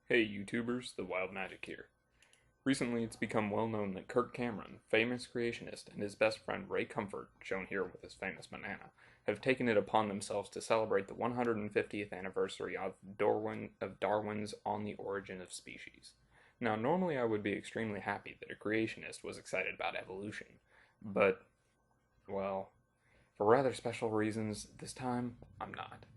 Hey YouTubers, the Wild Magic here. Recently it's become well known that Kirk Cameron, famous creationist, and his best friend Ray Comfort, shown here with his famous banana, have taken it upon themselves to celebrate the 150th anniversary of Darwin's On the Origin of Species. Now normally I would be extremely happy that a creationist was excited about evolution, but, well, for rather special reasons, this time I'm not.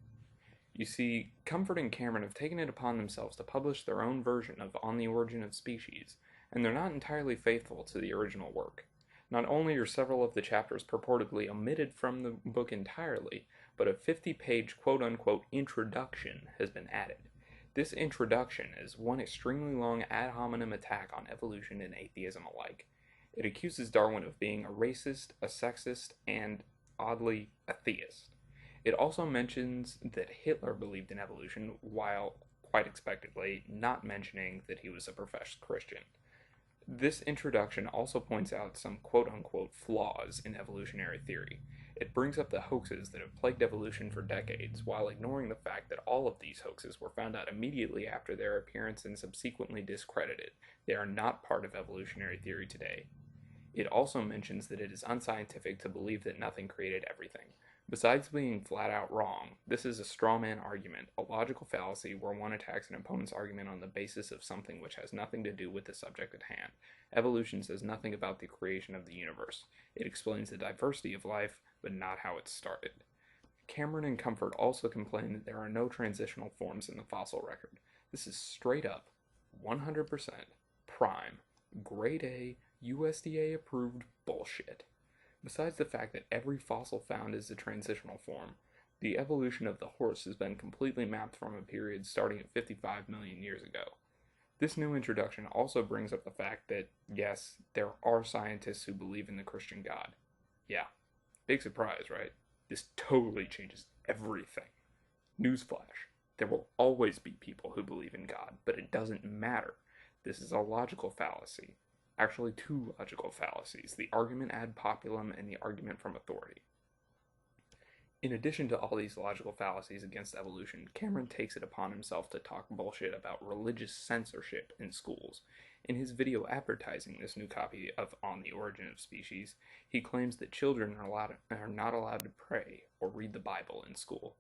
You see, Comfort and Cameron have taken it upon themselves to publish their own version of On the Origin of Species, and they're not entirely faithful to the original work. Not only are several of the chapters purportedly omitted from the book entirely, but a 50-page quote-unquote introduction has been added. This introduction is one extremely long ad hominem attack on evolution and atheism alike. It accuses Darwin of being a racist, a sexist, and, oddly, a theist. It also mentions that Hitler believed in evolution, while, quite expectedly, not mentioning that he was a professed Christian. This introduction also points out some quote-unquote flaws in evolutionary theory. It brings up the hoaxes that have plagued evolution for decades, while ignoring the fact that all of these hoaxes were found out immediately after their appearance and subsequently discredited. They are not part of evolutionary theory today. It also mentions that it is unscientific to believe that nothing created everything. Besides being flat out wrong, this is a straw man argument, a logical fallacy where one attacks an opponent's argument on the basis of something which has nothing to do with the subject at hand. Evolution says nothing about the creation of the universe. It explains the diversity of life, but not how it started. Cameron and Comfort also complain that there are no transitional forms in the fossil record. This is straight up, 100%, prime, grade A, USDA approved bullshit. Besides the fact that every fossil found is a transitional form, the evolution of the horse has been completely mapped from a period starting at 55 million years ago. This new introduction also brings up the fact that, yes, there are scientists who believe in the Christian God. Yeah, big surprise, right? This totally changes everything. Newsflash, there will always be people who believe in God, but it doesn't matter. This is a logical fallacy. Actually, two logical fallacies, the argument ad populum and the argument from authority. In addition to all these logical fallacies against evolution, Cameron takes it upon himself to talk bullshit about religious censorship in schools. In his video advertising this new copy of On the Origin of Species, he claims that children are not allowed to pray or read the Bible in school.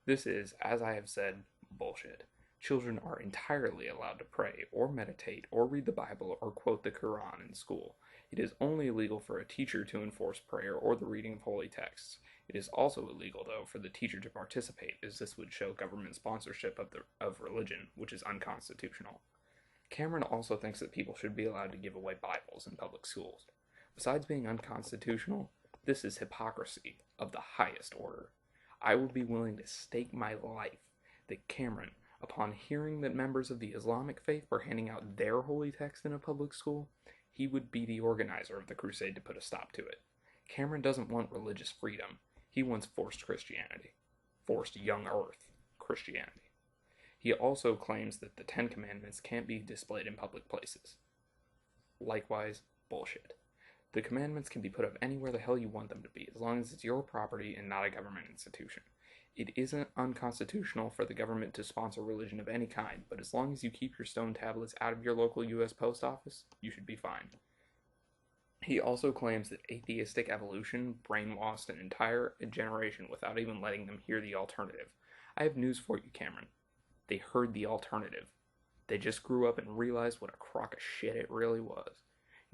This is, as I have said, bullshit. Children are entirely allowed to pray, or meditate, or read the Bible, or quote the Quran in school. It is only illegal for a teacher to enforce prayer or the reading of holy texts. It is also illegal, though, for the teacher to participate, as this would show government sponsorship of religion, which is unconstitutional. Cameron also thinks that people should be allowed to give away Bibles in public schools. Besides being unconstitutional, this is hypocrisy of the highest order. I would be willing to stake my life that Cameron, upon hearing that members of the Islamic faith were handing out their holy text in a public school, he would be the organizer of the crusade to put a stop to it. Cameron doesn't want religious freedom. He wants forced Christianity. Forced young earth Christianity. He also claims that the Ten Commandments can't be displayed in public places. Likewise, bullshit. The commandments can be put up anywhere the hell you want them to be, as long as it's your property and not a government institution. It isn't unconstitutional for the government to sponsor religion of any kind, but as long as you keep your stone tablets out of your local U.S. post office, you should be fine. He also claims that atheistic evolution brainwashed an entire generation without even letting them hear the alternative. I have news for you, Cameron. They heard the alternative. They just grew up and realized what a crock of shit it really was.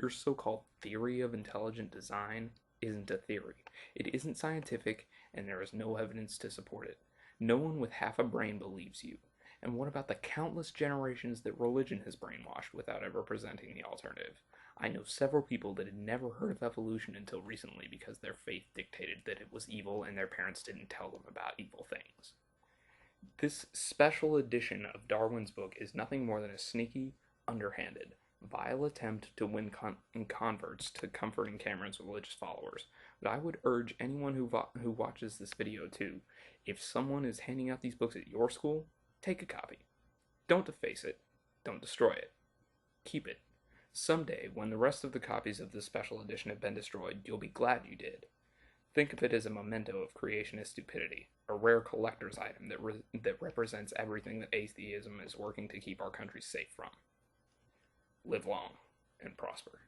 Your so-called theory of intelligent design isn't a theory. It isn't scientific, and there is no evidence to support it. No one with half a brain believes you. And what about the countless generations that religion has brainwashed without ever presenting the alternative? I know several people that had never heard of evolution until recently because their faith dictated that it was evil and their parents didn't tell them about evil things. This special edition of Darwin's book is nothing more than a sneaky, underhanded, vile attempt to win converts to Comfort and Cameron's religious followers. But I would urge anyone who watches this video to, if someone is handing out these books at your school, take a copy. Don't deface it. Don't destroy it. Keep it. Someday, when the rest of the copies of this special edition have been destroyed, you'll be glad you did. Think of it as a memento of creationist stupidity, a rare collector's item that represents everything that atheism is working to keep our country safe from. Live long and prosper.